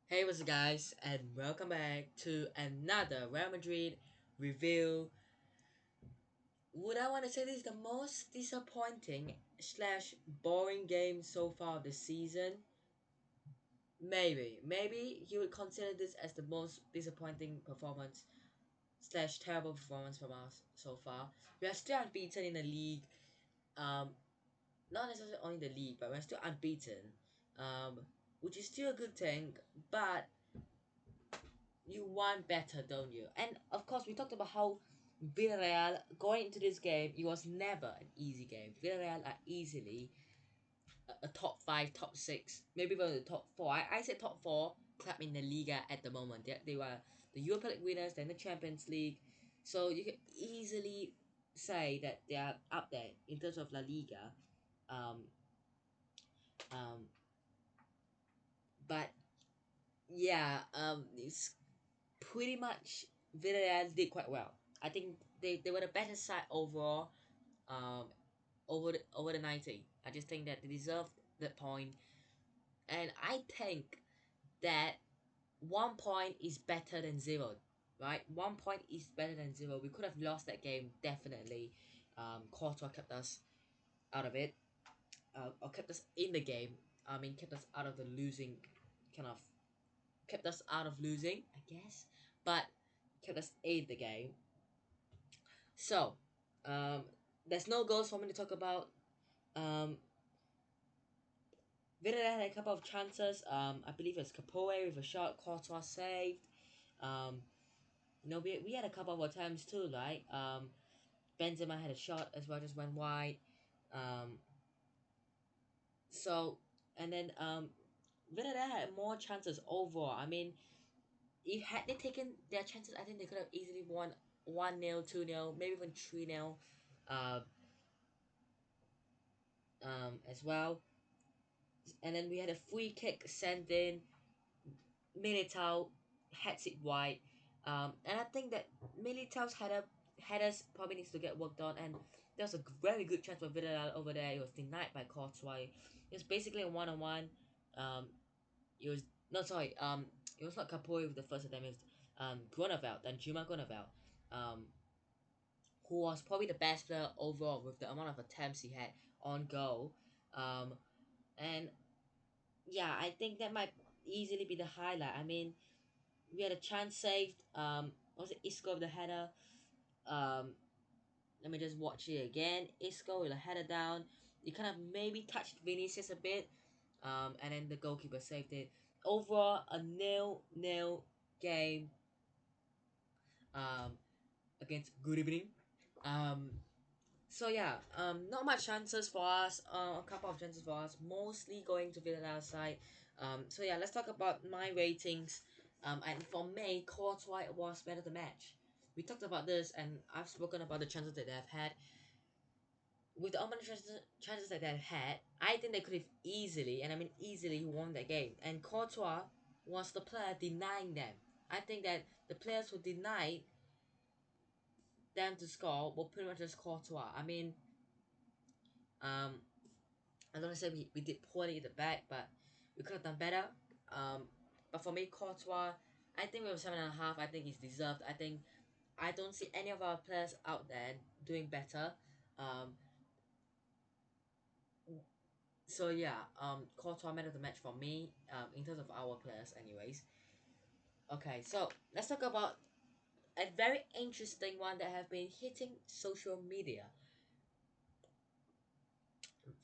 Hey, what's up, guys, and welcome back to another Real Madrid review. Would I want to say this is the most disappointing slash boring game so far this season? Maybe you would consider this as the most disappointing performance slash terrible performance from us so far. We are still unbeaten in the league. Um, Not necessarily only the league, but we're still unbeaten. Which is still a good thing, but you want better, don't you? And of course, we talked about how Villarreal going into this game, it was never an easy game. Villarreal are easily a top five, top six, maybe even the top four. I said top four club in the Liga at the moment. They were the Europa League winners, then the Champions League. So you can easily say that they are up there in terms of La Liga. Um, um, but yeah, it's pretty much Villarreal did quite well. I think they were the better side overall. Um, over the 90. I just think that they deserved that point, and I think that 1 point is better than zero. Right, 1 point is better than zero. We could have lost that game definitely. Courtois kept us out of it, or kept us in the game. I mean, kept us out of the losing kind of kept us out of losing, I guess, but kept us in the game. So, um, there's no goals for me to talk about. Um, Villarreal had a couple of chances. I believe it's Capoe with a shot, Courtois saved. Um, we had a couple of attempts too, right? Benzema had a shot as well, just went wide. Um, so and then Villarreal had more chances overall. I mean, if had they taken their chances, I think they could have easily won 1-0, 2-0, maybe even 3-0. Uh, as well. And then we had a free kick sent in. Militao heads it wide. And I think that Militao's headers probably needs to get worked on. And there was a very good chance for Villarreal over there. It was denied by Courtois. It was basically a one-on-one. Um, it was no sorry. It was not Capoe with the first attempt. It was Groeneveld and Juma Groeneveld. Um, who was probably the best player overall with the amount of attempts he had on goal. And yeah, I think that might easily be the highlight. I mean, we had a chance saved. Was it Isco with the header? Um, Let me just watch it again. Isco with a header down. He kind of maybe touched Vinicius a bit. And then the goalkeeper saved it. Overall, a nil game. Um, Against Good Evening. Um, So yeah, not much chances for us. A couple of chances for us, mostly going to Villarreal side. So yeah, let's talk about my ratings. And for me, Courtois was better the match. We talked about this, and I've spoken about the chances that they've had. With the amount of chances that they've had, I think they could have easily, and I mean easily, won that game. And Courtois was the player denying them. I think that the players who denied them to score were pretty much just Courtois. I mean, um, I don't want to say we did poorly at the back, but we could have done better. But for me, Courtois, I think we have 7.5. I think he's deserved. I don't see any of our players out there doing better. Um, so yeah, Courtois man of the match for me. In terms of our players, anyways. Okay, so let's talk about a very interesting one that have been hitting social media.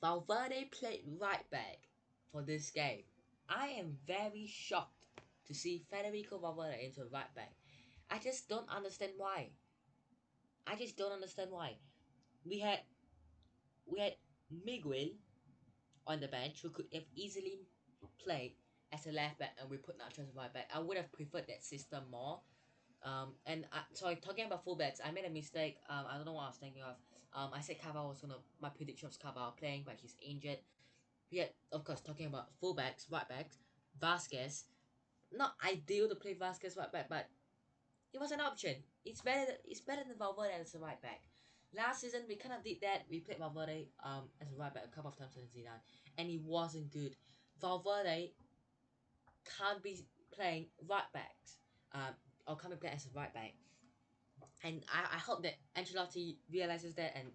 Valverde played right back for this game. I am very shocked to see Federico Valverde into right back. I just don't understand why. I just don't understand why. We had we had Miguel on the bench who could have easily played as a left back, and we put Nacho as right back. I would have preferred that system more. Sorry, talking about fullbacks, I made a mistake. I don't know what I was thinking of. I said Carvalho was gonna. My prediction was Carvalho playing, but he's injured. We had, of course, talking about fullbacks, right backs, Vasquez. Not ideal to play Vasquez right back, but it was an option. It's better than Valverde as a right back. Last season we kind of did that. We played Valverde as a right back a couple of times in Zidane, and he wasn't good. Valverde can't be. playing right backs, or coming play as a right back. And I hope that Ancelotti realizes that, and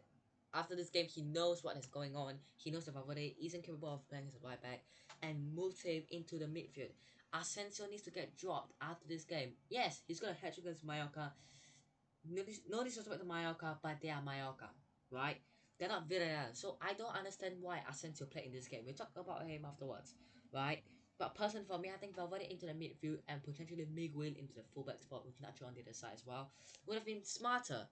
after this game he knows what is going on. He knows that Valverde isn't capable of playing as a right back, and moves him into the midfield. Asensio needs to get dropped after this game. Yes, he's gonna hat trick against Mallorca. No disrespect to Mallorca, but they are Mallorca, right? They're not Villarreal, so I don't understand why Asensio played in this game. We'll talk about him afterwards, right? But personally for me, I think Valverde into the midfield and potentially Miguel into the fullback spot with Nacho on the other side as well would have been smarter.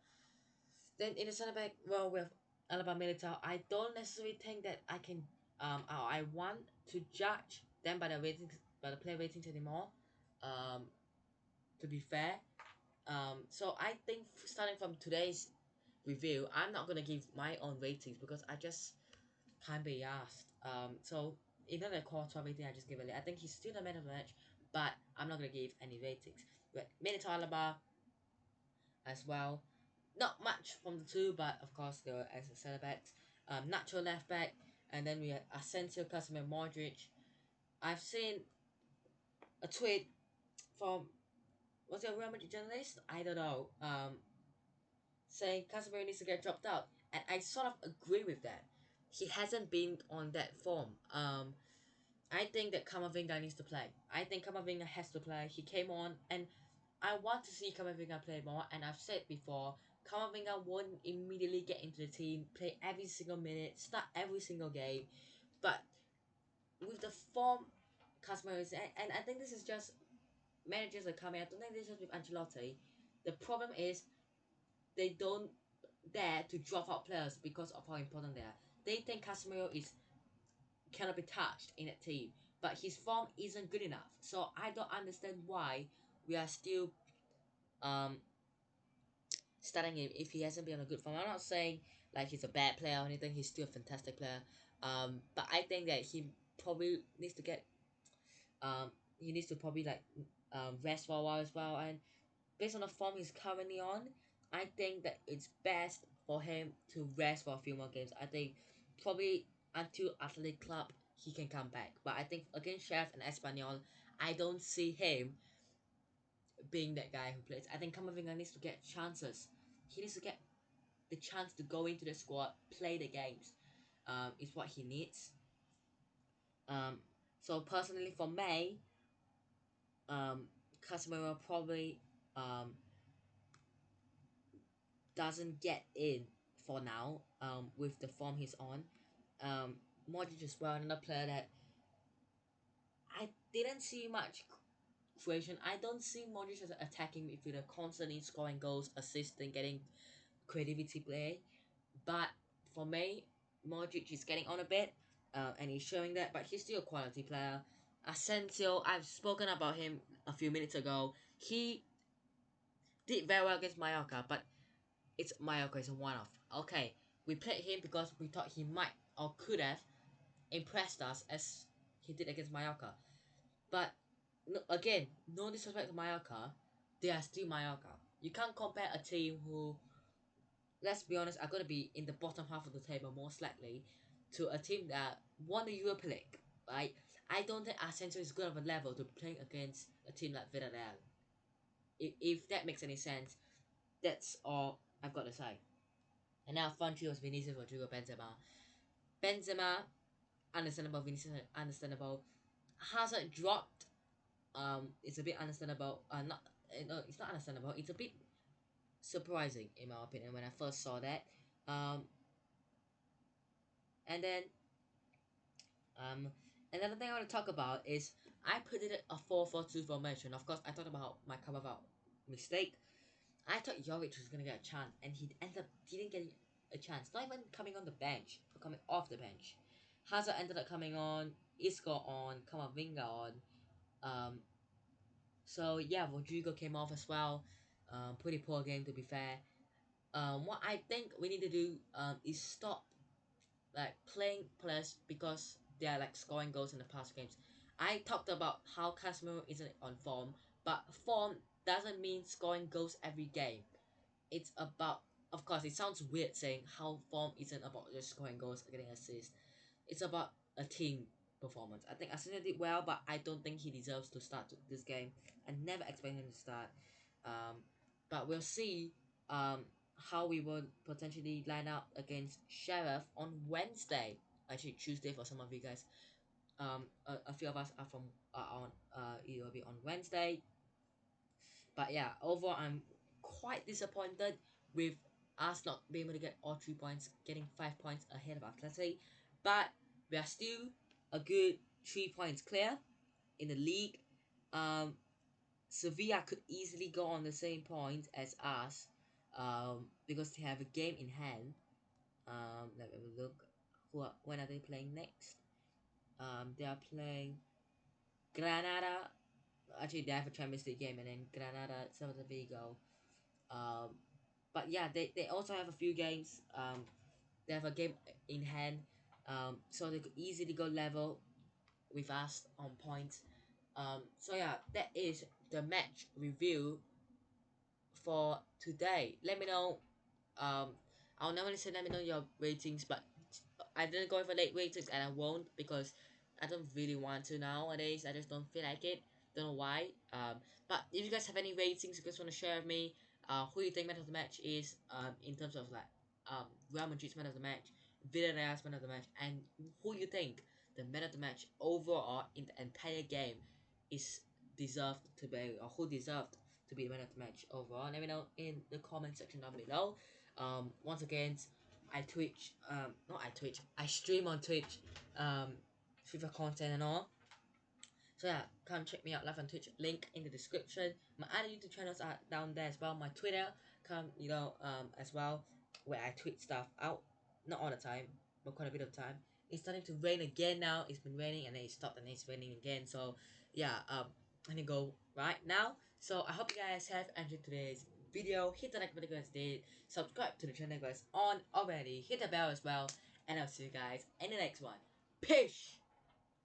Then in the centre back, well, with Alaba Militao, I don't necessarily think that I want to judge them by the ratings, by the player ratings anymore. Um, to be fair, so I think starting from today's review, I'm not gonna give my own ratings because I just can't be asked. So even the quarter rating, I just give it. I think he's still the man of the match, but I'm not gonna give any ratings. But Militao Alaba as well. Not much from the two, but of course they were as a centre backs. Nacho left back, and then we had Asensio, Casemiro, Modric. I've seen a tweet from, was it a Real Madrid journalist? I don't know. Saying Casemiro needs to get dropped out, and I sort of agree with that. He hasn't been on that form. I think that Camavinga needs to play. I think Camavinga has to play. He came on, and I want to see Camavinga play more. And I've said before, Camavinga won't immediately get into the team, play every single minute, start every single game. But with the form Casemiro is, and I think this is just managers are coming. I don't think this is with Ancelotti. The problem is they don't dare to drop out players because of how important they are. They think Casemiro is cannot be touched in a team, but his form isn't good enough. So I don't understand why we are still um starting him if he hasn't been on a good form. I'm not saying like he's a bad player or anything. He's still a fantastic player. But I think that he probably needs to get he needs to probably like rest for a while as well. And based on the form he's currently on, I think that it's best for him to rest for a few more games. I think probably until Athletic Club he can come back. But I think against Chef and Espanyol, I don't see him being that guy who plays. I think Camavinga needs to get chances. He needs to get the chance to go into the squad, play the games. Is what he needs. Um, so personally for me, Casemiro probably doesn't get in for now. With the form he's on. Modric as well, another player that I didn't see much creation. I don't see Modric as an attacking midfielder, constantly scoring goals, assisting, getting creativity play. But for me, Modric is getting on a bit, and he's showing that. But he's still a quality player. Asensio, I've spoken about him a few minutes ago. He did very well against Mallorca, but it's Mallorca is a one-off. Okay, we played him because we thought he might or could have impressed us as he did against Mallorca. But no, again, no disrespect to Mallorca, they are still Mallorca. You can't compare a team who, let's be honest, are going to be in the bottom half of the table most likely to a team that won the Europa League, right? I don't think Asensio is good of a level to be playing against a team like Villarreal. If that makes any sense, that's all I've got to say. And now front three was Vinicius, Rodrigo, Benzema. Benzema, understandable. Vinicius, understandable. Hazard dropped. It's a bit understandable. Not no, it's not understandable. It's a bit surprising in my opinion when I first saw that. Um, and then um, another thing I want to talk about is I predicted a 4-4-2 formation. Of course, I talked about my cover about mistake. I thought Jovic was gonna get a chance, and he ended up didn't get a chance. Not even coming on the bench, or coming off the bench. Hazard ended up coming on, Isco on, Kamavinga on. Um, so yeah, Rodrigo came off as well. Pretty poor game to be fair. What I think we need to do is stop like playing players because they are like scoring goals in the past games. I talked about how Casemiro isn't on form, but form doesn't mean scoring goals every game. It's about, of course, it sounds weird saying how form isn't about just scoring goals or getting assists. It's about a team performance. I think Arsenal did well, but I don't think he deserves to start this game. I never expect him to start. Um, but we'll see how we will potentially line up against Sheriff on Wednesday. Actually, Tuesday for some of you guys. A few of us are from on it will be on Wednesday. But yeah, overall, I'm quite disappointed with us not being able to get all 3 points, getting 5 points ahead of Atleti. But we are still a good 3 points clear in the league. Um, Sevilla could easily go on the same point as us, because they have a game in hand. Let me look. When are they playing next? They are playing Granada. Actually, they have a Champions League game, and then Granada, Celta Vigo. Um, but yeah, they also have a few games. They have a game in hand, so they could easily go level with us on points. So yeah, that is the match review for today. Let me know. I'll normally say let me know your ratings, but I didn't go for late ratings, and I won't because I don't really want to nowadays. I just don't feel like it. Don't know why. But if you guys have any ratings you guys want to share with me, who you think man of the match is, in terms of like Real Madrid's man of the match, Villarreal's man of the match, and who you think the man of the match overall in the entire game is deserved to be, or who deserved to be the man of the match overall. Let me know in the comment section down below. Once again, I stream on Twitch, FIFA content and all. So yeah, come check me out live on Twitch. Link in the description. My other YouTube channels are down there as well. My Twitter, come as well, where I tweet stuff out. Not all the time, but quite a bit of time. It's starting to rain again now. It's been raining and then it stopped and then it's raining again. So yeah, I need to go right now. So I hope you guys have enjoyed today's video. Hit the like button if you guys did. Subscribe to the channel guys on already. Hit the bell as well. And I'll see you guys in the next one. Peace!